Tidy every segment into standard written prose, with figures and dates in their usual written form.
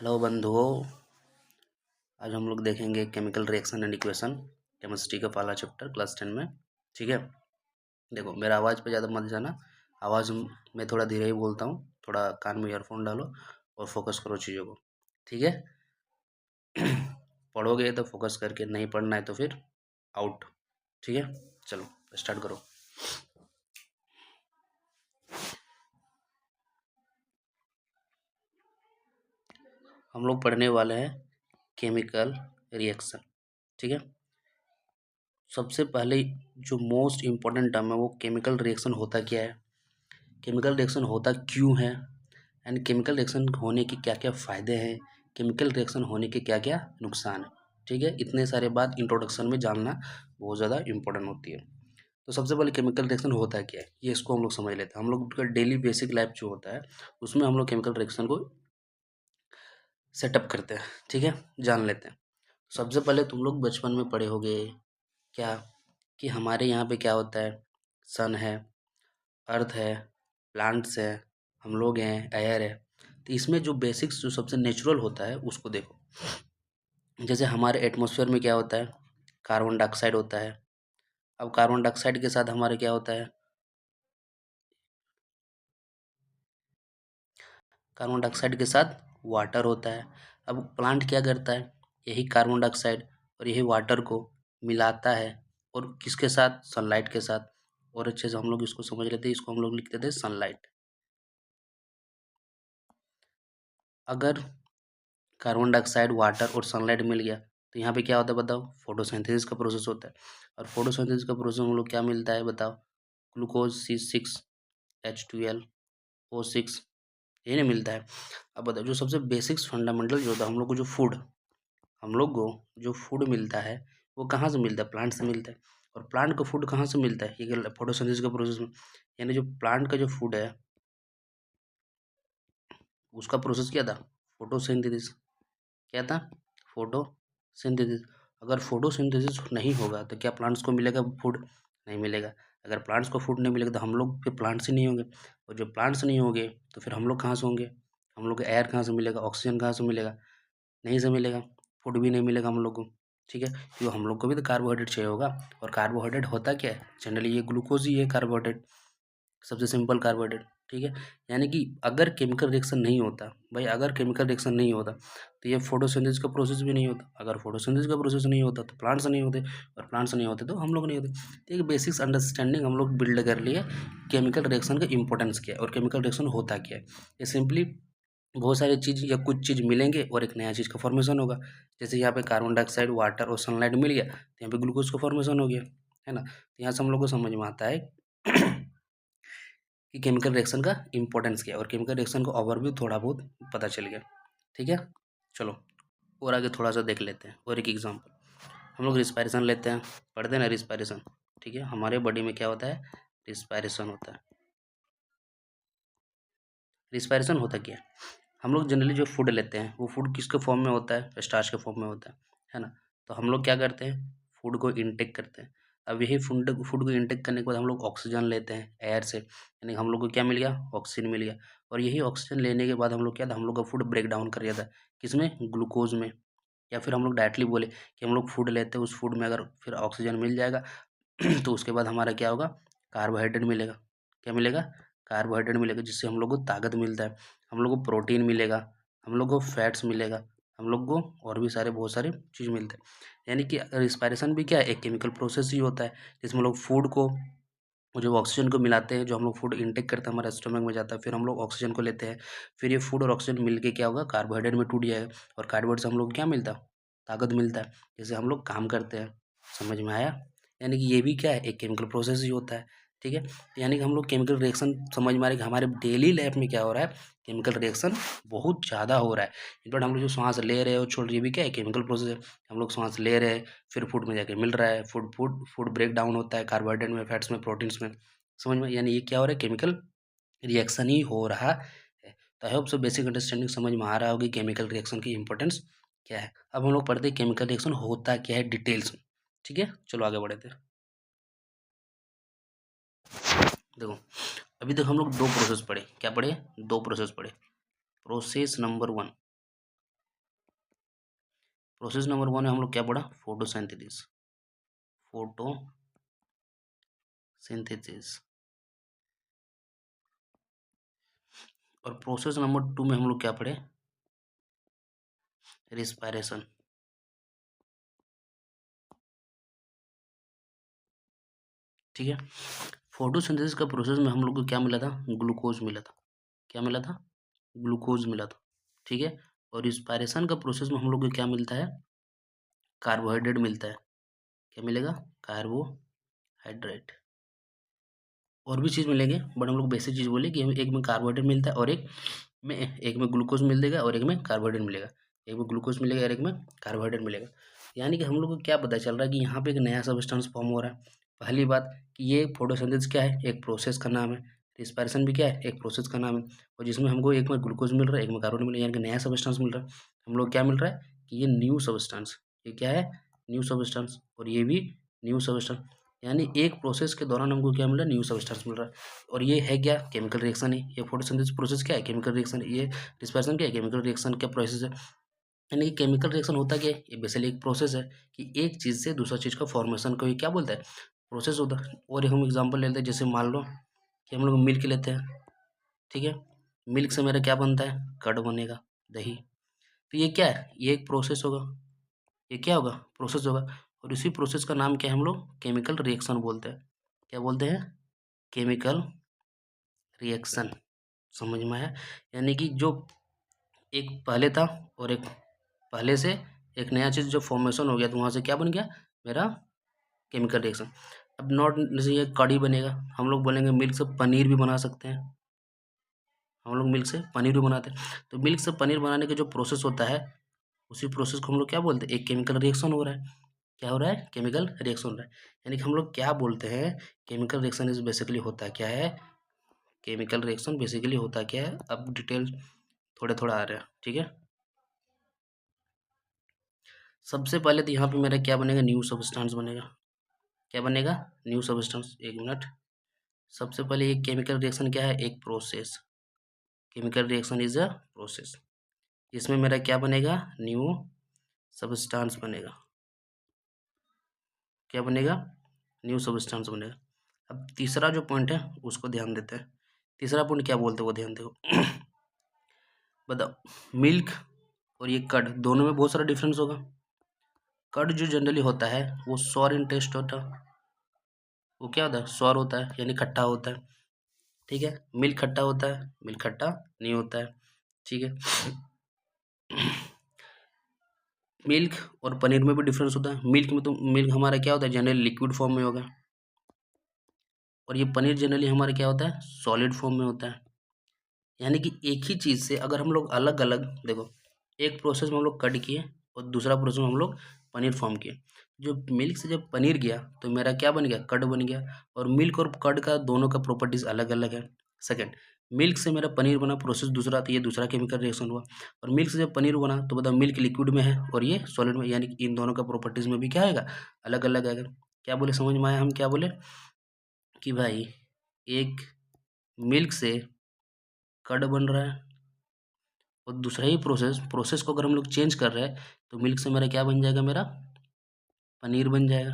Hello बंधुओं, आज हम लोग देखेंगे chemical reaction and equation chemistry का पहला चैप्टर क्लास 10 में। ठीक है, देखो मेरा आवाज़ पे ज़्यादा मत जाना। आवाज़ मैं थोड़ा धीरे ही बोलता हूँ, थोड़ा कान में ईयरफोन डालो और फोकस करो चीज़ों को। ठीक है पढ़ोगे तो फोकस करके, नहीं पढ़ना है तो फिर आउट। ठीक है, चलो स्टार्ट करो। हम लोग पढ़ने वाले हैं केमिकल रिएक्शन। ठीक है, सबसे पहले जो मोस्ट इम्पोर्टेंट टर्म है वो केमिकल रिएक्शन होता क्या है, केमिकल रिएक्शन होता क्यों है, एंड केमिकल रिएक्शन होने के क्या क्या फ़ायदे हैं, केमिकल रिएक्शन होने के क्या क्या नुकसान है। ठीक है, इतने सारे बात इंट्रोडक्शन में जानना बहुत ज़्यादा इंपॉर्टेंट होती है। तो सबसे पहले केमिकल रिएक्शन होता है क्या है, ये इसको हम लोग समझ लेते हैं। हम लोग का डेली बेसिक लाइफ जो होता है उसमें हम लोग केमिकल रिएक्शन को सेटअप करते हैं। ठीक है, जान लेते हैं। सबसे पहले तुम लोग बचपन में पढ़े होगे क्या, कि हमारे यहाँ पे क्या होता है, सन है, अर्थ है, प्लांट्स है, हम लोग हैं, एयर है। तो इसमें जो बेसिक्स जो सबसे नेचुरल होता है उसको देखो। जैसे हमारे एटमॉस्फेयर में क्या होता है, कार्बन डाइऑक्साइड होता है। अब कार्बन डाइऑक्साइड के साथ हमारे क्या होता है, कार्बन डाइऑक्साइड के साथ वाटर होता है। अब प्लांट क्या करता है, यही कार्बन डाइऑक्साइड और यही वाटर को मिलाता है, और किसके साथ, सनलाइट के साथ। और अच्छे से हम लोग इसको समझ लेते हैं, इसको हम लोग लिख देते हैं सनलाइट। अगर कार्बन डाइऑक्साइड, वाटर और सनलाइट मिल गया तो यहाँ पे क्या होता है बताओ, फोटोसिंथेसिस का प्रोसेस होता है। और फोटोसिंथेसिस का प्रोसेस हम लोग क्या मिलता है बताओ, ग्लूकोज C6H12O6, यही नहीं मिलता है। अब बताओ जो सबसे बेसिक्स फंडामेंटल जो होता है, हम लोग को जो फूड मिलता है वो कहाँ से मिलता है, प्लांट से मिलता है। और प्लांट का फूड कहाँ से मिलता है, ये फोटोसिंथेसिस का प्रोसेस में। यानी जो प्लांट का जो फूड है उसका प्रोसेस क्या था, फोटोसिंथेसिस। क्या था, फोटोसिंथेसिस। अगर फोटोसिंथेसिस नहीं होगा तो क्या प्लांट्स को मिलेगा फूड, नहीं मिलेगा। अगर प्लांट्स को फूड नहीं मिलेगा तो हम लोग फिर प्लांट्स ही नहीं होंगे, और जब प्लांट्स नहीं होंगे तो फिर हम लोग कहाँ से होंगे, हम लोग को एयर कहाँ से मिलेगा, ऑक्सीजन कहाँ से मिलेगा, नहीं से मिलेगा, फूड भी नहीं मिलेगा हम लोग को। ठीक है, क्योंकि हम लोग को भी तो कार्बोहाइड्रेट चाहिए होगा। और कार्बोहाइड्रेट होता क्या है, जनरली ये ग्लूकोज ही है कार्बोहाइड्रेट, सबसे सिंपल कार्बोहाइड्रेट। ठीक है, यानी कि अगर केमिकल रिएक्शन नहीं होता भाई, अगर केमिकल रिएक्शन नहीं होता तो ये फोटोसिंथेसिस का प्रोसेस भी नहीं होता। अगर फोटोसिंथेसिस का प्रोसेस नहीं होता तो प्लांट्स नहीं होते, और प्लांट्स नहीं होते तो हम लोग नहीं होते। तो एक बेसिक्स अंडरस्टैंडिंग हम लोग बिल्ड कर लिए केमिकल रिएक्शन का इंपॉर्टेंस क्या है और केमिकल रिएक्शन होता क्या है। ये सिंपली बहुत सारी चीज़ या कुछ चीज़ मिलेंगे और एक नया चीज़ का फॉर्मेशन होगा। जैसे यहाँ पे कार्बन डाइऑक्साइड, वाटर और सनलाइट मिल गया तो यहाँ पे ग्लूकोज का फॉर्मेशन हो गया, है ना। तो यहाँ से हम लोग को समझ में आता है कि केमिकल रिएक्शन का इंपॉर्टेंस क्या है, और केमिकल रिएक्शन का ओवरव्यू थोड़ा बहुत पता चल गया। ठीक है, चलो और आगे थोड़ा सा देख लेते हैं और एक एग्जांपल। हम लोग रिस्पायरेशन लेते हैं, पढ़ते हैं ना रिस्पायरेशन। ठीक है, हमारे बॉडी में क्या होता है, रिस्पायरेशन होता है। रिस्पायरेशन होता क्या है, हम लोग जनरली जो फूड लेते हैं वो फूड किसके फॉर्म में होता है, स्टार्च के फॉर्म में होता है ना। तो हम लोग क्या करते हैं, फूड को इनटेक करते हैं। अब यही फूड फूड को इनटेक करने के बाद हम लोग ऑक्सीजन लेते हैं एयर से, यानी हम लोग को क्या मिल गया, ऑक्सीजन मिल गया। और यही ऑक्सीजन लेने के बाद हम लोग क्या था, हम लोग का फूड ब्रेक डाउन कर दिया था, किसमें, ग्लूकोज में। या फिर हम लोग डायरेक्टली बोले कि हम लोग फूड लेते हैं, उस फूड में अगर फिर ऑक्सीजन मिल जाएगा तो उसके बाद हमारा क्या होगा, कार्बोहाइड्रेट मिलेगा। क्या मिलेगा, कार्बोहाइड्रेट मिलेगा, जिससे हम लोग को ताकत मिलता है, हम लोग को प्रोटीन मिलेगा, हम लोग को फैट्स मिलेगा, हम लोग को और भी सारे बहुत सारे चीज़ मिलते हैं। यानी कि रिस्पायरेशन भी क्या है, एक केमिकल प्रोसेस ही होता है, जिसमें हम लोग फूड को, जो ऑक्सीजन को मिलाते हैं, जो हम लोग फूड इंटेक करते हैं हमारे स्टमक में जाता है, फिर हम लोग ऑक्सीजन को लेते हैं। फिर ये फूड और ऑक्सीजन मिलके क्या होगा, कार्बोहाइड्रेट में टूट जाएगा, और कार्बोहाइड्रेट से हम लोग को क्या मिलता है, ताकत मिलता है, जिससे हम लोग काम करते हैं। समझ में आया, यानी कि ये भी क्या है, एक केमिकल प्रोसेस ही होता है। ठीक है, यानी कि हम लोग केमिकल रिएक्शन समझ में आ रही है कि हमारे डेली लाइफ में क्या हो रहा है, केमिकल रिएक्शन बहुत ज़्यादा हो रहा है। इनफैक्ट हम लोग जो सांस ले रहे हैं और छोड़ रहे हैं, ये भी क्या है, केमिकल प्रोसेस है। हम लोग सांस ले रहे हैं, फिर फूड में जाके मिल रहा है, फूड ब्रेक डाउन होता है कार्बोहाइड्रेट में, फैट्स में, प्रोटीन्स में। समझ में, यानी ये क्या हो रहा है, केमिकल रिएक्शन ही हो रहा है। तो I hope so basic understanding समझ में आ रहा होगी केमिकल रिएक्शन की इंपॉर्टेंस क्या है। अब हम लोग पढ़ते हैं केमिकल रिएक्शन होता क्या है डिटेल्स में। ठीक है, चलो आगे बढ़ते हैं। देखो अभी तक हम लोग दो प्रोसेस पढ़े, क्या पढ़े, दो प्रोसेस पढ़े। प्रोसेस नंबर 1, प्रोसेस नंबर 1 में हम लोग क्या पढ़ा? फोटोसिंथेसिस। फोटोसिंथेसिस। और प्रोसेस नंबर 2 में हम लोग क्या पढ़े? रिस्पायरेशन। ठीक है। फोटोसिंथेसिस का प्रोसेस में हम लोग को क्या मिला था? ग्लूकोज मिला था। क्या मिला था? ग्लूकोज मिला था। ठीक है। और रिस्पायरेशन का प्रोसेस में हम लोग को क्या मिलता है? कार्बोहाइड्रेट मिलता है। क्या मिलेगा? कार्बोहाइड्रेट। और भी चीज़ मिलेंगे बट हम लोग बेसिक चीज़ बोले कि हमें एक में कार्बोहाइड्रेट मिलता है और एक में ग्लूकोज मिल देगा और एक में कार्बोहाइड्रेट मिलेगा। एक में ग्लूकोज मिलेगा और एक में कार्बोहाइड्रेट मिलेगा। यानी कि हम लोग को क्या पता चल रहा है कि यहाँ पे एक नया सब्सटेंस फॉर्म हो रहा है। पहली बात कि ये फोटोसिंथेसिस क्या है? एक प्रोसेस का नाम है। रिस्पायरेशन भी क्या है? एक प्रोसेस का नाम है। और जिसमें हमको एक में ग्लूकोज मिल रहा है, एक में कार्बोहाइड्रेट मिल रहा है, यानी कि नया सब्सटेंस मिल रहा है। हम लोग क्या मिल रहा है कि ये न्यू सब्सटेंस, ये क्या है? New substance. और ये भी न्यू सब्सटेंस। यानी एक प्रोसेस के दौरान हमको क्या मिल रहा है? न्यू सब्सटेंस मिल रहा है। और ये है क्या? केमिकल रिएक्शन है। ये फोटोसिंथेसिस प्रोसेस क्या है? केमिकल रिएक्शन है। ये रिस्पायरेशन क्या है? केमिकल रिएक्शन का प्रोसेस है। यानी कि केमिकल रिएक्शन होता क्या है? ये बेसिकली एक प्रोसेस है कि एक चीज़ से दूसरा चीज़ का फॉर्मेशन को ये क्या बोलता है? प्रोसेस होता है। और हम एग्जांपल लेते हैं, जैसे मान लो कि हम लोग मिल्क लेते हैं। ठीक है। मिल्क से मेरा क्या बनता है? कर्ड बनेगा, दही। तो ये क्या है? ये एक प्रोसेस होगा। ये क्या होगा? प्रोसेस होगा। और इसी प्रोसेस का नाम क्या है? हम लोग केमिकल रिएक्शन बोलते हैं। क्या बोलते हैं? Chemical reaction. समझ में आया? यानी कि जो एक पहले था और एक पहले से एक नया चीज़ जो फॉर्मेशन हो गया तो वहाँ से क्या बन गया? मेरा केमिकल रिएक्शन। अब नॉट जैसे ये कढ़ी बनेगा, हम लोग बोलेंगे मिल्क से पनीर भी बना सकते हैं। हम लोग मिल्क से पनीर भी बनाते हैं। तो मिल्क से पनीर बनाने का जो प्रोसेस होता है, उसी प्रोसेस को हम लोग क्या बोलते हैं? एक केमिकल रिएक्शन हो रहा है। क्या हो रहा है? केमिकल रिएक्शन हो रहा है। यानी कि हम लोग क्या बोलते हैं? केमिकल रिएक्शन इज बेसिकली होता क्या है? केमिकल रिएक्शन बेसिकली होता क्या है? अब डिटेल थोड़े थोड़ा आ रहा है। ठीक है। सबसे पहले तो यहाँ पे मेरा क्या बनेगा? न्यू सब्सटेंस बनेगा। क्या बनेगा? New substance. एक मिनट। सबसे पहले ये केमिकल रिएक्शन क्या है? एक process. Chemical reaction is a process. इसमें मेरा क्या बनेगा? न्यू सब्सटेंस बनेगा। क्या बनेगा? न्यू सब्सटेंस बनेगा। अब तीसरा जो पॉइंट है उसको ध्यान देते हैं। तीसरा पॉइंट क्या बोलते हैं वो ध्यान देखो। बताओ। मिल्क और ये कर्ड दोनों में बहुत सारा डिफरेंस होगा। कर्ड जो जनरली होता है वो सॉर इन टेस्ट होता है। वो क्या होता है? सॉर होता है, यानी खट्टा होता है। ठीक है। मिल्क खट्टा होता है, मिल्क खट्टा नहीं होता है। ठीक है। मिल्क और पनीर में भी डिफरेंस होता है। मिल्क में तो मिल्क हमारा क्या होता है? जनरली लिक्विड फॉर्म में होगा। और ये पनीर जनरली हमारा क्या होता है? सॉलिड फॉर्म में होता है। यानी कि एक ही चीज़ से अगर हम लोग अलग अलग देखो, एक प्रोसेस में हम लोग कट किए और दूसरा प्रोसेस में हम लोग पनीर फॉर्म किए। जो मिल्क से जब पनीर गया तो मेरा क्या बन गया? कर्ड बन गया। और मिल्क और कर्ड का दोनों का प्रॉपर्टीज अलग अलग है। सेकंड, मिल्क से मेरा पनीर बना, प्रोसेस दूसरा, तो ये दूसरा केमिकल रिएक्शन हुआ। और मिल्क से जब पनीर बना तो बताओ, मिल्क लिक्विड में है और ये सॉलिड में, यानी कि इन दोनों का प्रॉपर्टीज में भी क्या आएगा? अलग अलग आएगा। क्या बोले? समझ में आया? हम क्या बोले कि भाई एक मिल्क से कर्ड बन रहा है और दूसरा ही प्रोसेस को अगर हम लोग चेंज कर रहे हैं तो मिल्क से मेरा क्या बन जाएगा? मेरा पनीर बन जाएगा।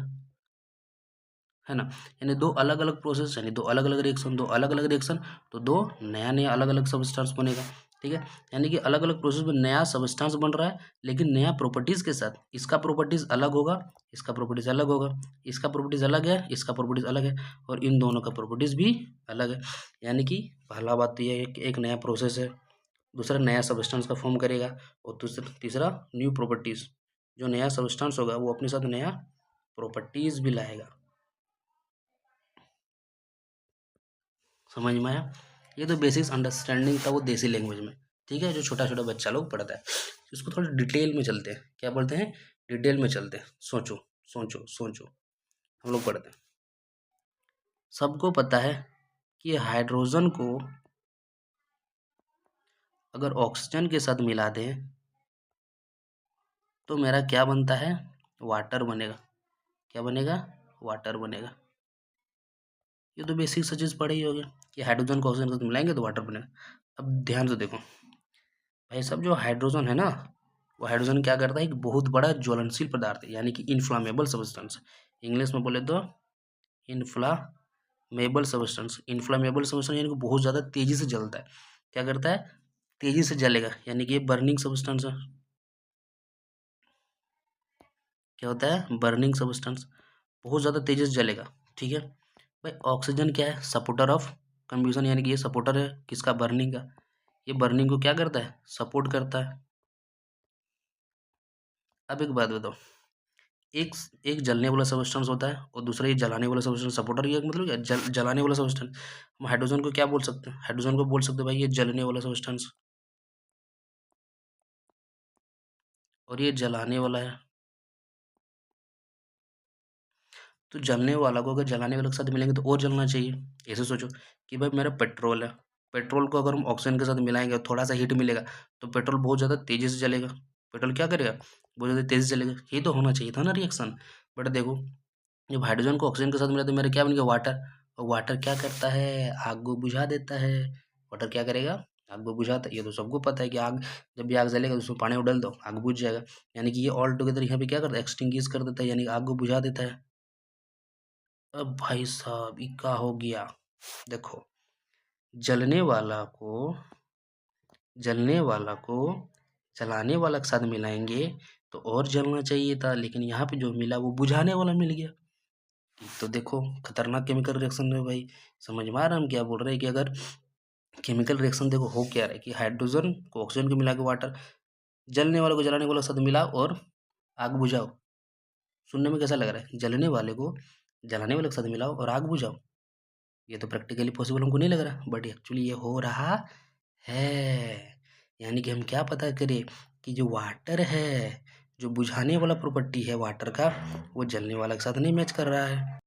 है ना? यानी दो अलग अलग प्रोसेस, यानी दो अलग अलग रिएक्शन, दो अलग अलग रिएक्शन, तो दो नया नया अलग अलग सब्सटेंस बनेगा। ठीक है। यानी कि अलग अलग प्रोसेस में नया सब्सटेंस बन रहा है, लेकिन नया प्रॉपर्टीज के साथ। इसका प्रॉपर्टीज अलग होगा, इसका प्रॉपर्टीज अलग होगा, इसका प्रॉपर्टीज अलग है, इसका प्रॉपर्टीज अलग है, और इन दोनों का प्रॉपर्टीज भी अलग है। यानी कि पहला बात तो ये है कि एक नया प्रोसेस है, दूसरा नया सब्सटेंस का फॉर्म करेगा, और तीसरा न्यू प्रॉपर्टीज। जो नया सब्सटेंस होगा वो अपने साथ नया प्रॉपर्टीज भी लाएगा। समझ में आया? ये तो बेसिक्स अंडरस्टैंडिंग था वो देसी लैंग्वेज में। ठीक है। जो छोटा छोटा बच्चा लोग पढ़ता है, इसको थोड़ा डिटेल में चलते हैं। क्या बोलते हैं? डिटेल में चलते हैं। सोचो सोचो सोचो। हम लोग पढ़ते हैं। सबको पता है कि हाइड्रोजन को अगर ऑक्सीजन के साथ मिला दें तो मेरा क्या बनता है? वाटर बनेगा। क्या बनेगा? वाटर बनेगा। ये तो बेसिक सा चीज़ पढ़े ही होगे कि हाइड्रोजन को ऑक्सीजन के साथ मिलाएंगे तो वाटर बनेगा। अब ध्यान से देखो भाई साहब, जो हाइड्रोजन है ना, वो हाइड्रोजन क्या करता है, एक बहुत बड़ा ज्वलनशील पदार्थ है, यानी कि इन्फ्लामेबल सब्सटेंस। इंग्लिश में बोले तो इन्फ्लामेबल सब्सटेंस। इन्फ्लामेबल सब्सटेंस यानी कि बहुत ज़्यादा तेजी से जलता है। क्या करता है, तेजी से जलेगा, यानी कि ये बर्निंग सब्सटेंस है। क्या होता है, बर्निंग सब्सटेंस, बहुत ज़्यादा तेजी से जलेगा। ठीक है भाई, ऑक्सीजन क्या है, सपोर्टर ऑफ कंबशन, यानी कि ये सपोर्टर है किसका, बर्निंग का। ये बर्निंग को क्या करता है, सपोर्ट करता है। अब एक बात बताओ, एक एक जलने वाला सब्सटेंस होता है और दूसरा ये जलाने वाला सब्सटेंस, सपोर्टर ये मतलब क्या, जलाने वाला सब्सटेंस। हम हाइड्रोजन को क्या बोल सकते हैं, हाइड्रोजन को बोल सकते हैं भाई ये जलने वाला सब्सटेंस, और ये जलाने वाला है। तो जलने वाला को अगर जलाने वाले के साथ मिलेंगे तो और जलना चाहिए। ऐसे सोचो कि भाई मेरा पेट्रोल है, पेट्रोल को अगर हम ऑक्सीजन के साथ मिलाएंगे और थोड़ा सा हीट मिलेगा तो पेट्रोल बहुत ज़्यादा तेज़ी से जलेगा। पेट्रोल क्या करेगा, बहुत ज़्यादा तेज़ी से जलेगा। ये तो होना चाहिए था ना रिएक्शन। बट देखो, जब हाइड्रोजन को ऑक्सीजन के साथ मिला तो मेरा क्या बन गया, वाटर। और वाटर क्या करता है, आग को बुझा देता है। वाटर क्या करेगा, आग को बुझाता है। ये तो सबको पता है कि आग, जब भी आग जलेगा तो उसमें पानी उड़ल दो, आग बुझ जाएगा। यानी कि ये ऑल टुगेदर यहाँ पे क्या करता है, एक्सटिंग्विश कर देता है, यानी आग को बुझा देता है। अब भाई साहब ये क्या हो गया, देखो, जलने वाला को जलने वाला को जलाने वाला के साथ मिलाएंगे तो और जलना चाहिए था, लेकिन यहाँ पे जो मिला वो बुझाने वाला मिल गया। तो देखो खतरनाक केमिकल रिएक्शन है भाई। समझ में आ रहा है हम क्या बोल रहे हैं, कि अगर केमिकल रिएक्शन देखो हो क्या रहा है, कि हाइड्रोजन को ऑक्सीजन को मिला के वाटर, जलने वाले को जलाने वाले के साथ मिलाओ और आग बुझाओ। सुनने में कैसा लग रहा है, जलने वाले को जलाने वाले के साथ मिलाओ और आग बुझाओ। ये तो प्रैक्टिकली पॉसिबल हमको नहीं लग रहा, बट एक्चुअली ये हो रहा है। यानी कि हम क्या पता करें, कि जो वाटर है, जो बुझाने वाला प्रॉपर्टी है वाटर का, वो जलने वाला के साथ नहीं मैच कर रहा है।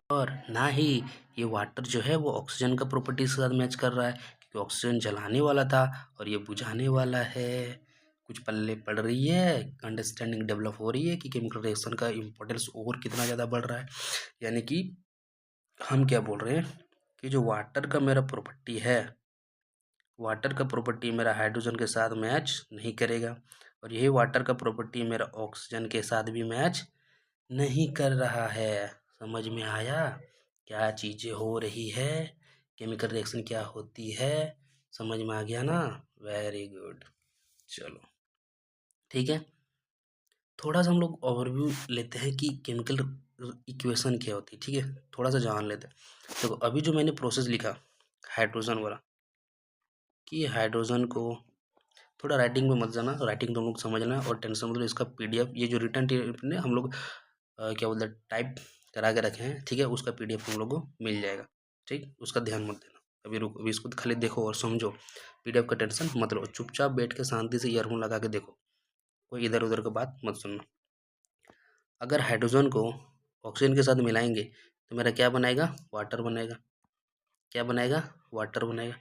और ना ही ये वाटर जो है वो ऑक्सीजन का प्रॉपर्टी के साथ मैच कर रहा है, क्योंकि ऑक्सीजन जलाने वाला था और ये बुझाने वाला है। कुछ पल्ले पड़ रही है, अंडरस्टैंडिंग डेवलप हो रही है कि केमिकल रिएक्शन का इम्पोर्टेंस और कितना ज़्यादा बढ़ रहा है। यानी कि हम क्या बोल रहे हैं, कि जो वाटर का मेरा प्रॉपर्टी है, वाटर का प्रॉपर्टी मेरा हाइड्रोजन के साथ मैच नहीं करेगा, और यही वाटर का प्रॉपर्टी मेरा ऑक्सीजन के साथ भी मैच नहीं कर रहा है। समझ में आया क्या चीज़ें हो रही है, केमिकल रिएक्शन क्या होती है, समझ में आ गया ना। वेरी गुड, चलो ठीक है। थोड़ा सा हम लोग ओवरव्यू लेते हैं कि केमिकल इक्वेशन क्या होती है, ठीक है, थोड़ा सा जान लेते हैं। देखो अभी जो मैंने प्रोसेस लिखा हाइड्रोजन वाला, कि हाइड्रोजन को, थोड़ा राइटिंग में मत जाना, राइटिंग तुम लोग समझना और टेंशन मतलब इसका पीडीएफ, ये जो रिटर्न ने हम लोग क्या बोलते हैं टाइप करा के रखे हैं, ठीक है, उसका पीडीएफ तुम लोग को मिल जाएगा। ठीक, उसका ध्यान मत देना, अभी रुको, अभी इसको खाली देखो और समझो। पीडीएफ का टेंशन मत लो, चुपचाप बैठ के शांति से ईयरफोन लगा के देखो, कोई इधर उधर की बात मत सुनना। अगर हाइड्रोजन को ऑक्सीजन के साथ मिलाएंगे तो मेरा क्या बनाएगा, वाटर बनेगा। क्या बनाएगा, वाटर बनेगा।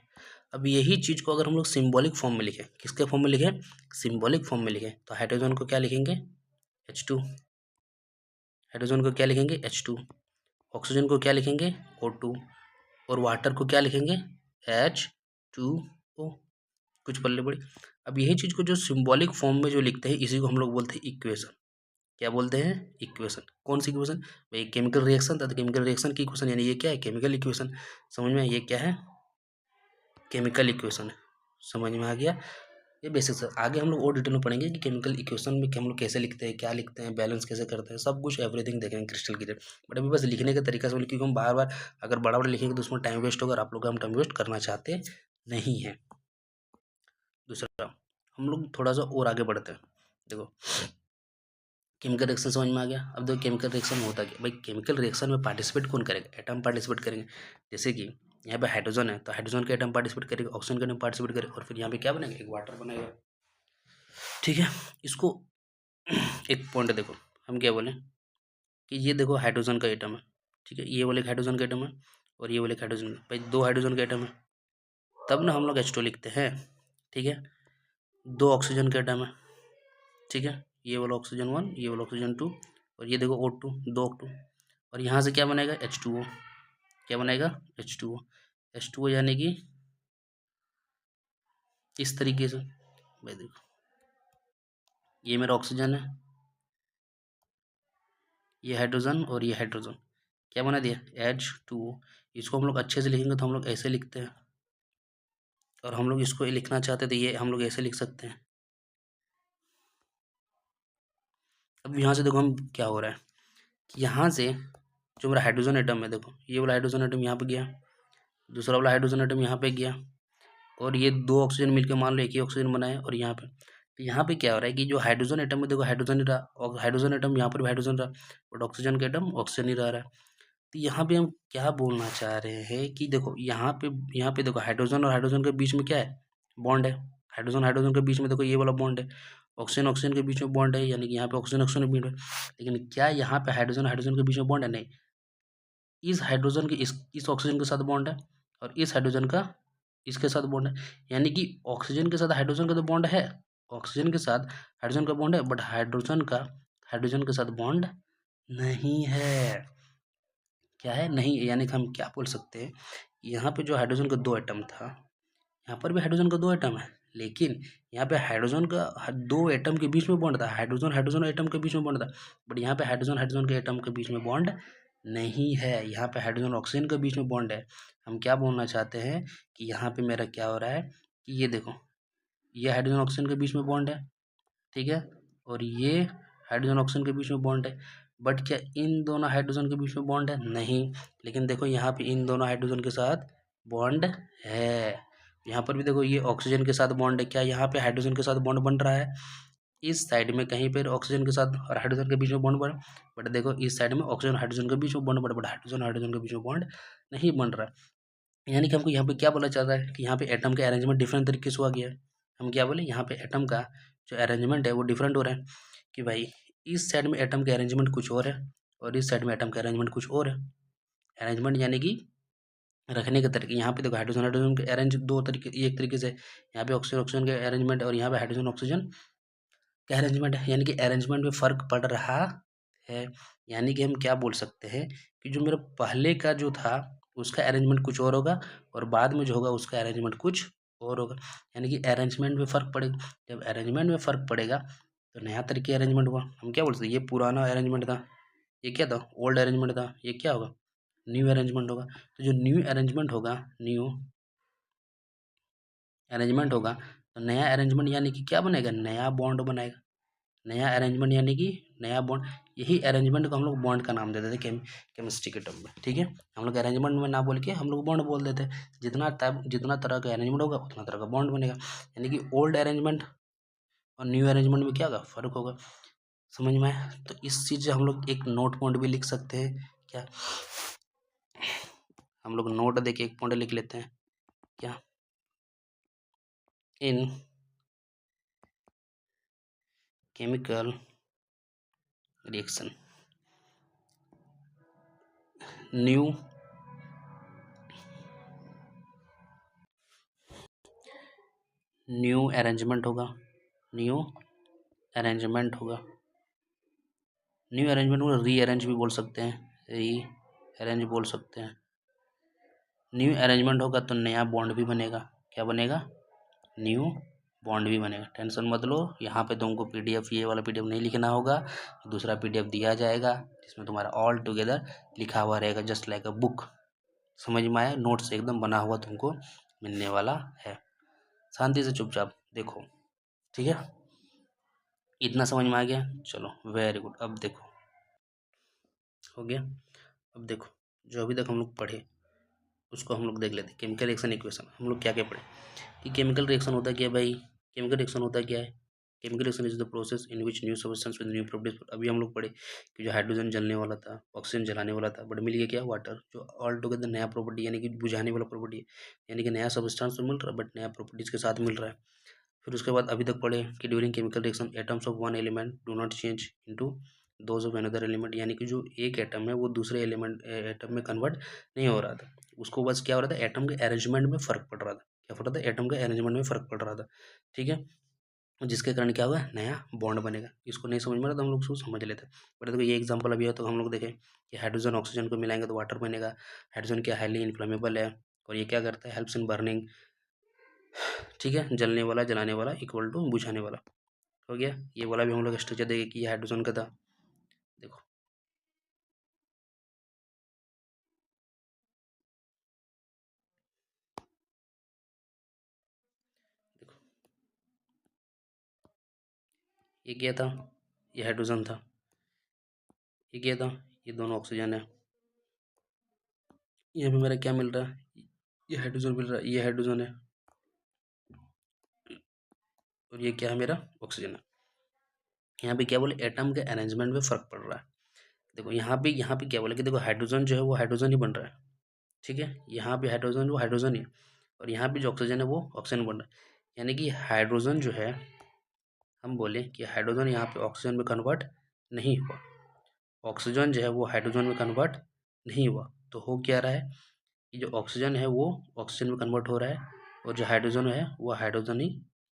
अब यही चीज़ को अगर हम लोग सिंबॉलिक फॉर्म में लिखें, किसके फॉर्म में लिखें, सिंबॉलिक फॉर्म में लिखें, तो हाइड्रोजन को क्या लिखेंगे, H2। हाइड्रोजन को क्या लिखेंगे, H2। ऑक्सीजन को क्या लिखेंगे, O2। और वाटर को क्या लिखेंगे, H2O। कुछ पल्ले पड़ी। अब यही चीज़ को जो सिंबॉलिक फॉर्म में जो लिखते हैं, इसी को हम लोग बोलते हैं इक्वेशन। क्या बोलते हैं, इक्वेशन। कौन सी इक्वेशन भाई, केमिकल रिएक्शन था तो केमिकल रिएक्शन की इक्वेशन, यानी ये क्या है, केमिकल इक्वेशन। समझ में, ये क्या है, केमिकल इक्वेशन है। समझ में आ गया। ये बेसिक्स है, आगे हम लोग और डिटेल में पढ़ेंगे कि केमिकल इक्वेशन में कि हम लोग कैसे लिखते हैं, क्या लिखते हैं, बैलेंस कैसे करते हैं, सब कुछ एवरीथिंग देखेंगे क्रिस्टल क्लियर। बट अभी बस लिखने के तरीका से, क्योंकि हम बार बार अगर बड़ा बड़ा लिखेंगे तो उसमें टाइम वेस्ट होगा, और आप लोग हम टाइम वेस्ट करना चाहते नहीं हैं। दूसरा, हम लोग थोड़ा सा और आगे बढ़ते हैं। देखो केमिकल रिएक्शन समझ में आ गया। अब देखो केमिकल रिएक्शन में होता क्या भाई, केमिकल रिएक्शन में पार्टिसिपेट कौन करेगा, एटम पार्टिसिपेट करेंगे। जैसे कि यहाँ पे हाइड्रोजन है तो हाइड्रोजन के एटम पार्टिसिपेट करेगा, ऑक्सीजन के एटम पार्टिसिपेट करेगा, और फिर यहाँ पे क्या बनेगा, एक वाटर बनेगा। ठीक है, इसको एक पॉइंट देखो, हम क्या बोले, कि ये देखो हाइड्रोजन का एटम है, ठीक है, ये वाले हाइड्रोजन का एटम है और ये वाले हाइड्रोजन, भाई दो हाइड्रोजन का एटम है, तब ना हम लोग H2 लिखते हैं। ठीक है, दो ऑक्सीजन का एटम है, ठीक है, ये वाला ऑक्सीजन 1, ये वाला ऑक्सीजन 2, और ये देखो O2, दो O2, और यहाँ से क्या बनेगा, H2O। क्या बनेगा, H2O। H2O यानी कि इस तरीके से, भाई देखो ये मेरा ऑक्सीजन है, ये हाइड्रोजन और ये हाइड्रोजन, क्या बना दिया H2O। इसको हम लोग अच्छे से लिखेंगे तो हम लोग ऐसे लिखते हैं, और हम लोग इसको लिखना चाहते तो ये हम लोग ऐसे लिख सकते हैं। अब यहाँ से देखो हम क्या हो रहा है कि यहाँ से जो मेरा हाइड्रोजन एटम है, देखो ये वाला हाइड्रोजन एटम यहाँ पे गया, दूसरा वाला हाइड्रोजन एटम यहाँ पे गया, और ये दो ऑक्सीजन मिलकर मान लो एक ही ऑक्सीजन बनाए। और यहाँ पे तो यहाँ पे क्या हो रहा है कि जो हाइड्रोजन एटम में देखो हाइड्रोजन ही रहा, और हाइड्रोजन एटम यहाँ पर भी हाइड्रोजन रहा, बट ऑक्सीजन का एटम ऑक्सीजन ही रह रहा है। तो यहाँ पे हम क्या बोलना चाह रहे हैं कि देखो यहाँ पे देखो हाइड्रोजन और हाइड्रोजन के बीच में क्या है, बॉन्ड है। हाइड्रोजन हाइड्रोजन के बीच में देखो ये वाला बॉन्ड है, ऑक्सीजन ऑक्सीजन के बीच में बॉन्ड है, यानी कि यहाँ पे ऑक्सीजन ऑक्सीजन के बीच में। लेकिन क्या यहाँ पे हाइड्रोजन हाइड्रोजन के बीच में बॉन्ड है? नहीं। इस हाइड्रोजन के इस ऑक्सीजन के साथ बॉन्ड है, और इस हाइड्रोजन का इसके साथ बॉन्ड है, यानी कि ऑक्सीजन के साथ हाइड्रोजन का तो बॉन्ड है, ऑक्सीजन के साथ हाइड्रोजन का बॉन्ड है, बट हाइड्रोजन के साथ बॉन्ड नहीं है। क्या है? नहीं है। यानी कि हम क्या बोल सकते हैं, यहाँ पे जो हाइड्रोजन का दो एटम था, यहाँ पर भी हाइड्रोजन का दो एटम है, लेकिन यहाँ पे हाइड्रोजन का दो एटम के बीच में बॉन्ड था, हाइड्रोजन हाइड्रोजन एटम के बीच में बॉन्ड था, बट यहाँ पे हाइड्रोजन हाइड्रोजन के एटम के बीच में बॉन्ड नहीं है। यहाँ पे हाइड्रोजन ऑक्सीजन के बीच में बॉन्ड है। हम क्या बोलना चाहते हैं कि यहाँ पे मेरा क्या हो रहा है कि ये देखो, ये हाइड्रोजन ऑक्सीजन के बीच में बॉन्ड है, ठीक है, और ये हाइड्रोजन ऑक्सीजन के बीच में बॉन्ड है, बट क्या इन दोनों हाइड्रोजन के बीच में बॉन्ड है? नहीं। लेकिन देखो यहाँ पे इन दोनों हाइड्रोजन के साथ बॉन्ड है, यहाँ पर भी देखो ये ऑक्सीजन के साथ बॉन्ड है, क्या यहाँ पे हाइड्रोजन के साथ बॉन्ड बन रहा है? इस साइड में कहीं पर ऑक्सीजन के साथ और हाइड्रोजन के बीच में बॉन्ड बन, बट देखो इस साइड में ऑक्सीजन हाइड्रोजन के बीच में बॉन्ड बन, बट हाइड्रोजन हाइड्रोजन के बीच में बॉन्ड नहीं बन रहा है। यानी कि हमको यहाँ पे क्या बोला चाहता है कि यहाँ पे एटम का अरेंजमेंट डिफरेंट तरीके से हुआ गया है। हम क्या बोले, यहाँ पे एटम का जो अरेंजमेंट है वो डिफरेंट हो रहा है, कि भाई इस साइड में एटम का अरेंजमेंट कुछ और है, और इस साइड में एटम का अरेंजमेंट कुछ और है। अरेंजमेंट यानी कि रखने के तरीके। यहाँ पे देखो हाइड्रोजन हाइड्रोजन के अरेंज दो तरीके, एक तरीके से यहाँ पे ऑक्सीजन ऑक्सीजन के अरेंजमेंट है, और यहाँ पे हाइड्रोजन ऑक्सीजन का अरेंजमेंट है, यानी कि अरेंजमेंट में फ़र्क पड़ रहा है। यानी कि हम क्या बोल सकते हैं कि जो मेरा पहले का जो था उसका अरेंजमेंट कुछ और होगा, और बाद में जो होगा उसका अरेंजमेंट कुछ और होगा। यानी कि अरेंजमेंट में फ़र्क पड़ेगा। जब अरेंजमेंट में फ़र्क पड़ेगा तो नया तरीके अरेंजमेंट हुआ। हम क्या बोल सकते हैं, ये पुराना अरेंजमेंट था, ये क्या था, ओल्ड अरेंजमेंट था, ये क्या होगा, न्यू अरेंजमेंट होगा। तो जो न्यू अरेंजमेंट होगा, न्यू अरेंजमेंट होगा, तो नया अरेंजमेंट यानी कि क्या बनेगा, नया बॉन्ड बनाएगा। नया अरेंजमेंट यानी कि नया बॉन्ड। यही अरेंजमेंट को हम लोग बॉन्ड का नाम दे देते हैं केमिस्ट्री के टर्म में, ठीक है। हम लोग अरेंजमेंट में ना बोल के हम लोग बॉन्ड बोल देते हैं। जितना तरह का अरेंजमेंट होगा उतना तरह का बॉन्ड बनेगा। यानी कि ओल्ड अरेंजमेंट और न्यू अरेंजमेंट में क्या होगा, फ़र्क होगा। समझ में आया? तो इस चीज़ से हम लोग एक नोट पॉइंट भी लिख सकते हैं। क्या हम लोग नोट दे के एक पॉइंट लिख लेते हैं, क्या, इन chemical reaction new new arrangement होगा, न्यू अरेंजमेंट होगा। न्यू अरेंजमेंट को रीअरेंज भी बोल सकते हैं, री अरेंज बोल सकते हैं। न्यू अरेंजमेंट होगा तो नया बॉन्ड भी बनेगा। क्या बनेगा, न्यू बॉन्ड भी बनेगा। टेंशन मत लो, यहाँ पे तुमको पीडीएफ, ये वाला पीडीएफ नहीं लिखना होगा, दूसरा पीडीएफ दिया जाएगा जिसमें तुम्हारा ऑल टुगेदर लिखा हुआ रहेगा, जस्ट लाइक अ बुक। समझ में आया? नोट्स एकदम बना हुआ तुमको मिलने वाला है। शांति से चुपचाप देखो, ठीक है। इतना समझ में आ गया? चलो वेरी गुड। अब देखो हो गया। अब देखो जो अभी तक हम लोग पढ़े उसको हम लोग देख लेते हैं। केमिकल रिएक्शन इक्वेशन हम लोग क्या क्या पढ़े कि केमिकल रिएक्शन होता क्या है भाई। केमिकल रिएक्शन होता क्या है, chemical reaction is the process in which new substance with new properties. अभी हम लोग पढ़े कि जो हाइड्रोजन जलने वाला था, ऑक्सीजन जलाने वाला था, बट मिल गया क्या, वाटर, जो ऑल टुगेदर नया प्रॉपर्टी यानी कि बुझाने वाला प्रॉपर्टी है। यानी कि नया सब्सटेंस तो मिल रहा है बट नया प्रॉपर्टीज के साथ मिल रहा है। फिर उसके बाद अभी तक पढ़े कि during chemical reaction atoms of one element do not change into those of another element. यानी कि जो एक एटम है वो दूसरे एलिमेंट एटम में कन्वर्ट नहीं हो रहा था, उसको बस क्या हो रहा था, एटम के अरेंजमेंट में फ़र्क पड़ रहा था। क्या पड़ रहा था, एटम के अरेंजमेंट में फ़र्क पड़ रहा था, ठीक है। जिसके कारण क्या होगा, नया बॉन्ड बनेगा। इसको नहीं समझ में रहा तो हम लोग उसको समझ लेते हैं। बट देखो ये एग्जांपल अभी है तो हम लोग देखें कि हाइड्रोजन ऑक्सीजन को मिलाएंगे तो वाटर बनेगा। हाइड्रोजन क्या हाईली इन्फ्लेमेबल है, और ये क्या करता है, हेल्प्स इन बर्निंग, ठीक है। जलने वाला जलाने वाला इक्वल टू बुझाने वाला, हो गया। ये वाला भी हम लोग स्ट्रक्चर देंगे कि ये हाइड्रोजन का था। देखो देखो ये क्या था, ये हाइड्रोजन था। ये क्या था, ये दोनों ऑक्सीजन है। यहाँ पे मेरा क्या मिल रहा है, ये हाइड्रोजन मिल रहा है, ये हाइड्रोजन है और ये क्या है, मेरा ऑक्सीजन है। यहाँ पे क्या बोले, एटम के अरेंजमेंट में फर्क पड़ रहा है। देखो यहाँ पे क्या बोले कि देखो हाइड्रोजन जो है वो हाइड्रोजन ही बन रहा है, ठीक है। यहाँ पे हाइड्रोजन वो हाइड्रोजन ही है, और यहाँ पे जो ऑक्सीजन है वो ऑक्सीजन बन रहा है। यानी कि हाइड्रोजन जो है, हम बोले कि हाइड्रोजन यहाँ पे ऑक्सीजन में कन्वर्ट नहीं हुआ, ऑक्सीजन जो है वो हाइड्रोजन में कन्वर्ट नहीं हुआ। तो हो क्या रहा है कि जो ऑक्सीजन है वो ऑक्सीजन में कन्वर्ट हो रहा है, और जो हाइड्रोजन है वो हाइड्रोजन ही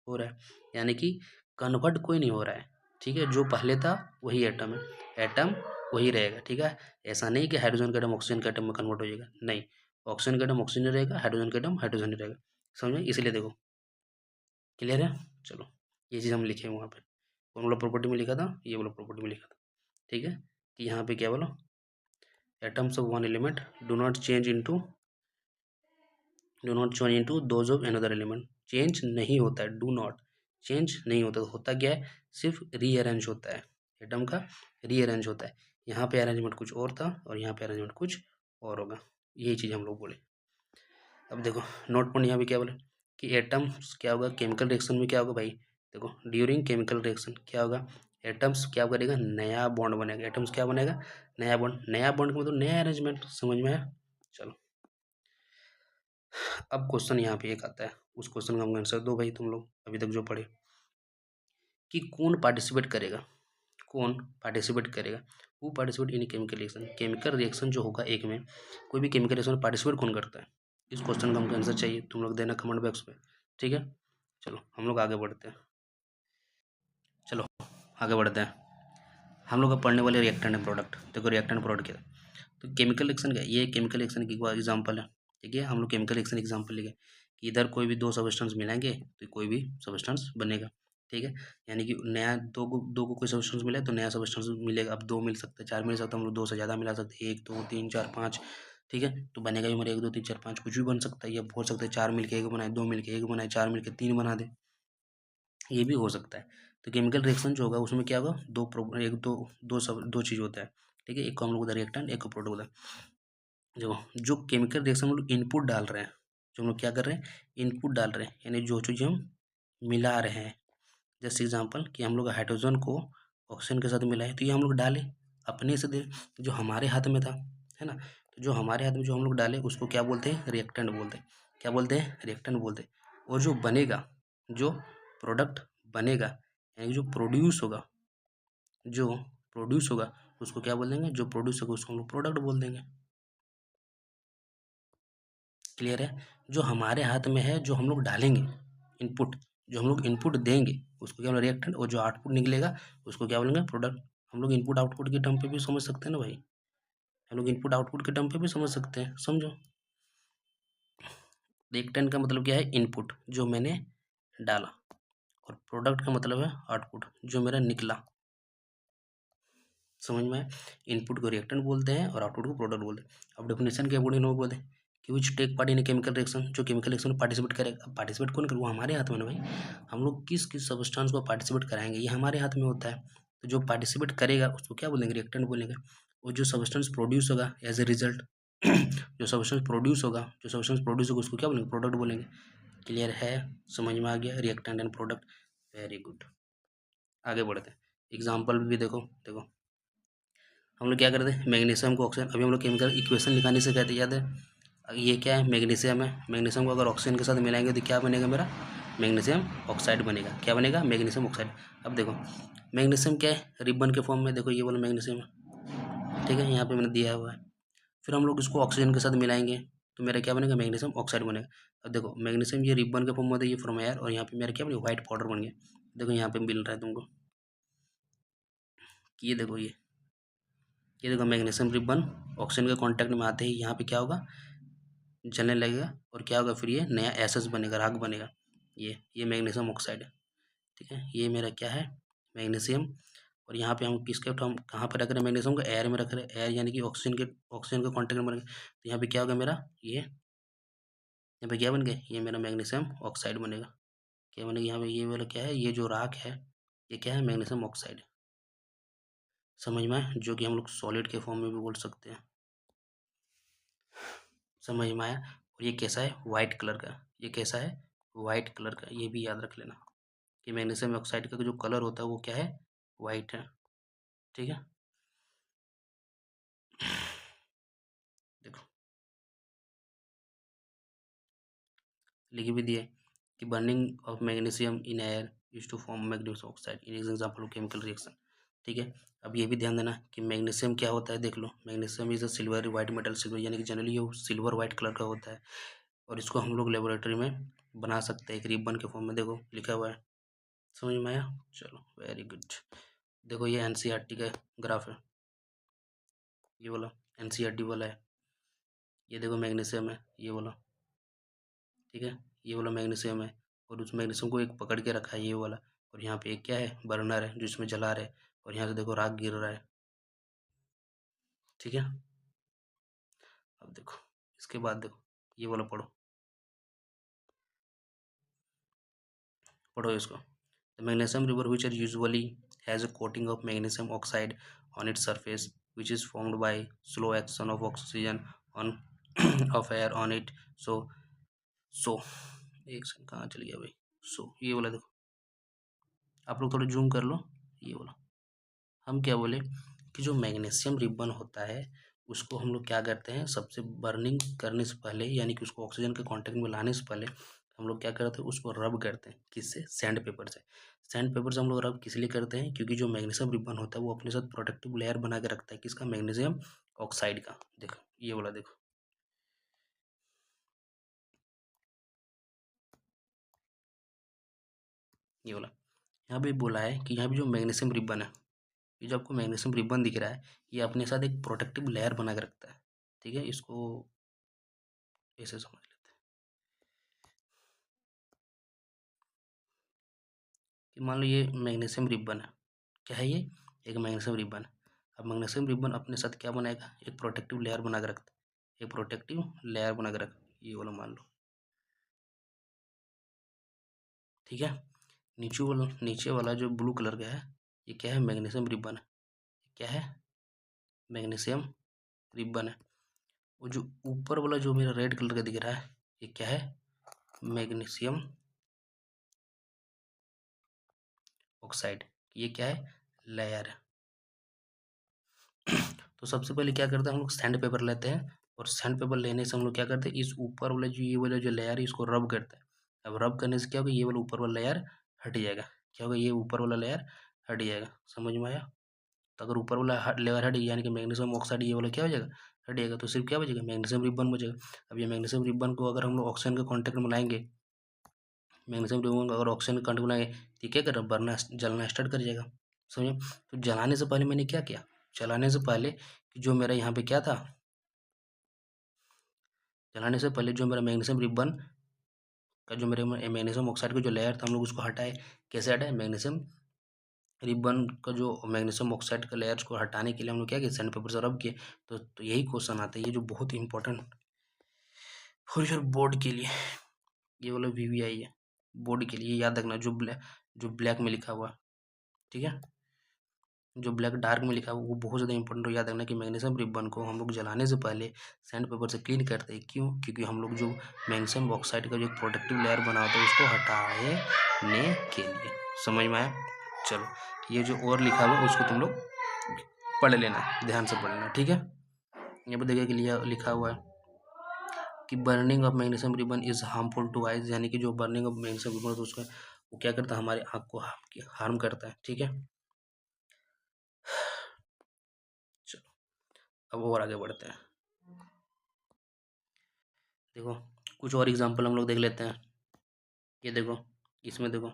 हो रहा है। यानी कि कन्वर्ट कोई नहीं हो रहा है, ठीक है। जो पहले था वही एटम है, एटम वही रहेगा, ठीक है। ऐसा नहीं कि हाइड्रोजन का एटम ऑक्सीजन के एटम में कन्वर्ट हो जाएगा, नहीं। ऑक्सीजन का एटम ऑक्सीजन ही रहेगा, हाइड्रोजन का एटम हाइड्रोजन ही रहेगा। समझ में, इसलिए देखो क्लियर है। चलो ये चीज़ हम लिखे वहाँ पे कौन वाला प्रॉपर्टी में लिखा था, ये वाला प्रॉपर्टी में लिखा था, ठीक है। कि यहाँ पे क्या बोला, atoms of one element do not change into those of another element. Change नहीं होता है, डू नॉट चेंज नहीं होता, तो होता क्या है, सिर्फ रीअरेंज होता है, एटम का रीअरेंज होता है। यहाँ पे अरेंजमेंट कुछ और था और यहाँ पे अरेंजमेंट कुछ और होगा, यही चीज़ हम लोग बोले। अब देखो नोट पॉइंट यहाँ पे क्या बोले कि एटम्स क्या होगा केमिकल रिएक्शन में, क्या होगा भाई, देखो ड्यूरिंग केमिकल रिएक्शन क्या होगा, एटम्स क्या करेगा, नया बॉन्ड बनेगा। एटम्स क्या बनेगा, नया बॉन्ड। नया बॉन्ड का मतलब नया अरेंजमेंट, समझ में आया। चलो अब क्वेश्चन यहाँ पे एक आता है, उस क्वेश्चन का हम आंसर दो भाई, तुम लोग अभी तक जो पढ़े कि कौन पार्टिसिपेट करेगा, कौन पार्टिसिपेट करेगा, वो participate in chemical reaction. Chemical reaction जो होगा एक में, कोई भी केमिकल रिएक्शन में पार्टिसिपेट कौन करता है, इस क्वेश्चन का हमको आंसर चाहिए, तुम लोग देना कमेंट बॉक्स में, ठीक है। चलो हम लोग आगे बढ़ते हैं, चलो आगे बढ़ते हैं। हम लोग अब पढ़ने वाले रिएक्टेंट एंड प्रोडक्ट। देखो रिएक्टेंट प्रोडक्ट क्या है, तो केमिकल रिएक्शन क्या है, ये केमिकल रिएक्शन की एग्जांपल है, ठीक है। हम लोग केमिकल रिएक्शन एग्जांपल लिखे कि इधर कोई भी दो सब्सटेंस मिलाएंगे तो कोई भी सब्सटेंस बनेगा, ठीक है। यानी कि नया दो को कोई सब्सटेंस मिला है तो नया सब्सटेंस मिलेगा। अब दो मिल सकते हैं, चार मिल सकता है, हम लोग दो से ज़्यादा मिला सकते हैं, एक दो तीन चार पाँच, ठीक है। तो बनेगा ही हमारे एक दो तीन चार पाँच, कुछ भी बन सकता है। ये हो सकता है चार मिलके एक बनाए, दो मिलके एक बनाए, चार मिलके तीन बना दे, ये भी हो सकता है। तो केमिकल रिएक्शन जो होगा उसमें क्या होगा, एक दो दो चीज़ होता है, ठीक है। एक को हम लोग उधर रिएक्टेंट, एक को प्रोडक्ट होता है। जो जो केमिकल रिएक्शन में लोग इनपुट डाल रहे हैं, जो हम लोग क्या कर रहे हैं, इनपुट डाल रहे हैं, यानी जो चीज़ हम मिला रहे हैं। जैसे एग्जांपल कि हम लोग हाइड्रोजन को ऑक्सीजन के साथ मिलाए, तो ये हम लोग डाले अपने से दे, जो हमारे हाथ में था, है ना। तो जो हमारे हाथ में जो हम लोग डाले उसको क्या बोलते हैं, रिएक्टेंट बोलते हैं। क्या बोलते हैं, रिएक्टेंट बोलते हैं। और जो बनेगा, जो प्रोडक्ट बनेगा, यानी जो प्रोड्यूस होगा, जो प्रोड्यूस होगा उसको क्या बोल देंगे, जो प्रोड्यूस होगा उसको हम लोग प्रोडक्ट बोल देंगे। क्लियर है। जो हमारे हाथ में है, जो हम लोग डालेंगे इनपुट, जो हम लोग इनपुट देंगे उसको क्या बोलेंगे, रिएक्टेंट। और जो आउटपुट निकलेगा उसको क्या बोलेंगे, प्रोडक्ट। हम लोग इनपुट आउटपुट के टर्म पे भी समझ सकते हैं ना भाई, हम लोग इनपुट आउटपुट के टर्म पे भी समझ सकते हैं, समझो। रिएक्टेंट का मतलब क्या है, इनपुट जो मैंने डाला, और प्रोडक्ट का मतलब है आउटपुट जो मेरा निकला। समझ में आया। इनपुट को रिएक्टेंट बोलते हैं और आउटपुट को प्रोडक्ट बोलते हैं। अब डेफिनेशन के अकॉर्डिंग लोग बोलते हैं कि which take part in chemical reaction, जो केमिकल रिएक्शन में पार्टिसिपेट करेगा। पार्टिसिपेट कौन करे, वो हमारे हाथ में ना भाई, हम लोग किस किस सब्सटेंस को पार्टिसिपेट कराएंगे ये हमारे हाथ में होता है। तो जो पार्टिसिपेट करेगा उसको क्या बोलेंगे, रिएक्टेंट बोलेंगे। और जो सब्सटेंस प्रोड्यूस होगा एज ए रिजल्ट जो सब्सटेंस प्रोड्यूस होगा उसको क्या बोलेंगे, प्रोडक्ट बोलेंगे। क्लियर है, समझ में आ गया reactant and product, very good. आगे बढ़ते हैं, एग्जाम्पल भी देखो। देखो हम लोग क्या करते हैं, मैग्नीशियम को ऑक्सीजन, अभी हम लोग केमिकल इक्वेशन निकालने से कहते हैं, याद है। ये क्या है, मैग्नीशियम है। मैग्नीशियम को अगर ऑक्सीजन के साथ मिलाएंगे तो क्या बनेगा मेरा, मैग्नीशियम ऑक्साइड बनेगा। क्या बनेगा, मैग्नीशियम ऑक्साइड। अब देखो मैग्नीशियम क्या है, रिबन के फॉर्म में, देखो ये वाला मैग्नीशियम है, ठीक है, यहाँ पे मैंने दिया हुआ है। फिर हम लोग इसको ऑक्सीजन के साथ मिलाएंगे तो मेरा क्या बनेगा, मैग्नीशियम ऑक्साइड बनेगा। अब देखो मैग्नीशियम ये रिबन के फॉर्म में था, ये फ्रॉम एयर, और यहाँ पे मेरा क्या बनेगा, व्हाइट पाउडर बन गया। देखो यहाँ पे मिल रहा है तुमको, कि ये देखो ये देखो मैग्नीशियम रिबन ऑक्सीजन के कांटेक्ट में आते ही यहाँ पे क्या होगा, जलने लगेगा, और क्या होगा फिर ये नया एसएस बनेगा, राख बनेगा। ये मैग्नीशियम ऑक्साइड है, ठीक है। ये मेरा क्या है, मैग्नीशियम, और यहाँ पे हम किसके हम कहाँ पे रख रहे हैं मैग्नीशियम को, एयर में रख रहे हैं, एयर यानी कि ऑक्सीजन के कॉन्टेक्ट में बनेगा। तो यहाँ पे क्या होगा मेरा, ये यहाँ पे क्या बन गया, ये मेरा मैग्नीशियम ऑक्साइड बनेगा। क्या बनेगा यहाँ पे, ये वाला क्या है, ये जो राख है ये क्या है, मैग्नीशियम ऑक्साइड। समझ में आया, जो कि हम लोग सॉलिड के फॉर्म में भी बोल सकते हैं। समझ में आया। और ये कैसा है, वाइट कलर का, ये कैसा है, वाइट कलर का, ये भी याद रख लेना कि मैग्नीशियम ऑक्साइड का जो कलर होता है वो क्या है, वाइट है। ठीक है, देखो लिख भी दिए कि burning of magnesium in air use to form magnesium oxide in example of chemical reaction. ठीक है, अब ये भी ध्यान देना कि मैग्नीशियम क्या होता है, देख लो magnesium is a silver white metal, silver यानी कि जनरली ये सिल्वर वाइट कलर का होता है, और इसको हम लोग लेबोरेटरी में बना सकते हैं एक रिबन के फॉर्म में, देखो लिखा हुआ है। समझ में आया, चलो वेरी गुड। देखो ये एनसीईआरटी का ग्राफ है, ये वाला एनसीईआरटी वाला है, ये देखो मैग्नीशियम है ये वाला, ठीक है, ये वाला मैग्नीशियम है, और उस मैग्नीशियम को एक पकड़ के रखा है ये वाला, और यहाँ पे एक क्या है, बर्नर है जो इसमें जला रहे हैं, और यहाँ से देखो राख गिर रहा है। ठीक है, अब देखो इसके बाद देखो ये वाला पढ़ो, पढ़ो इसको। द मैग्नीशियम रिवर which are usually has a coating of magnesium oxide on its surface which is formed by slow action of oxygen on of air on it. So एक सेकंड कहाँ चल गया भाई, ये वाला देखो, आप लोग थोड़ा जूम कर लो, ये वाला हम क्या बोले कि जो मैग्नीशियम रिबन होता है उसको हम लोग क्या करते हैं, सबसे बर्निंग करने से पहले यानी कि उसको ऑक्सीजन के कांटेक्ट में लाने से पहले हम लोग क्या करते हैं, उसको रब करते हैं, किससे, सैंड पेपर से। सैंड पेपर से हम लोग रब किस लिए करते हैं, क्योंकि जो मैग्नीशियम रिबन होता है वो अपने साथ प्रोटेक्टिव लेयर बना के रखता है, किसका, मैग्नीशियम ऑक्साइड का। देखो ये वाला देखो, ये वाला यहाँ पे बोला है कि यहाँ पे जो मैग्नीशियम रिबन है, ये जो आपको मैग्नीशियम रिबन दिख रहा है, ये अपने साथ एक प्रोटेक्टिव लेयर बना के रखता है। ठीक है, इसको ऐसे समझ लेते हैं कि मान लो ये मैग्नीशियम रिबन है, क्या है ये, एक मैग्नीशियम रिबन है। अब मैग्नीशियम रिबन अपने साथ क्या बनाएगा, एक प्रोटेक्टिव लेयर बना के रखता है, एक प्रोटेक्टिव लेयर बना के रख, ये वाला मान लो। ठीक है, नीचे वाला जो ब्लू कलर का है, ये क्या है, मैग्नीशियम रिबन है, क्या है, मैग्नीशियम रिबन है। वो जो ऊपर वाला जो मेरा रेड कलर का दिख रहा है, ये क्या है, मैग्नीशियम ऑक्साइड, ये क्या है, लेयर है। तो सबसे पहले क्या करते हैं, हम लोग सैंड पेपर लेते हैं, और सैंड पेपर लेने से हम लोग क्या करते हैं, इस ऊपर वाला जो ये वाला जो लेयर है इसको रब करते हैं। अब रब करने से क्या होगा, ये वाला ऊपर वाला लेयर हट जाएगा, क्या होगा, ये ऊपर वाला लेयर हट जाएगा। समझ में आया। तो अगर ऊपर वाला लेयर हट गया यानी कि मैग्नीशियम ऑक्साइड ये वाला क्या हो जाएगा, हट जाएगा, तो सिर्फ क्या बचेगा, मैग्नीशियम रिबन बचेगा। अब ये मैग्नीशियम रिबन को अगर हम लोग ऑक्सीजन के कॉन्टेक्ट में लाएंगे, मैग्नीशियम रिबन को अगर ऑक्सीजन के कॉन्टेक्ट में लाएंगे तो क्या कर बरना जलना स्टार्ट कर जाएगा। समझो, तो जलाने से पहले मैंने क्या किया, जलाने से पहले कि जो मेरा यहाँ पे क्या था, जलाने से पहले जो मेरा मैग्नीशियम रिबन का जो मेरे मैग्नीशियम ऑक्साइड का जो लेयर था हम लोग उसको हटाए। कैसे हटाए, मैग्नीशियम रिबन का जो मैग्नीशियम ऑक्साइड का लेयर्स को हटाने के लिए हम लोग क्या किए, सैंड पेपर से रब किए। तो यही क्वेश्चन आता है, ये जो बहुत ही इंपॉर्टेंट फॉर योर बोर्ड के लिए, ये वाला वीवीआई है बोर्ड के लिए, याद रखना, जो ब्लैक में लिखा हुआ, ठीक है, जो ब्लैक डार्क में लिखा हुआ वो बहुत ज़्यादा इंपॉर्टेंट हो, याद रखना कि मैग्नीशियम रिबन को हम लोग जलाने से पहले सैंड पेपर से क्लीन करते हैं। क्यों, क्योंकि हम लोग जो मैग्नीशियम ऑक्साइड का जो एक प्रोटेक्टिव लेयर बना होता है उसको हटाने के लिए। समझ में आया। चलो ये जो और लिखा हुआ है उसको तुम लोग पढ़ लेना, ध्यान से पढ़ लेना, ठीक है। यहाँ पर देखिए कि लिखा हुआ है कि burning of magnesium ribbon is harmful to eyes, यानी कि जो बर्निंग ऑफ मैग्नीशियम रिबन होता है उसका वो क्या करता है, हमारे आँख को हार्म करता है। ठीक है, चलो अब और आगे बढ़ते हैं। देखो कुछ और एग्जांपल हम लोग देख लेते हैं। ये देखो, इसमें देखो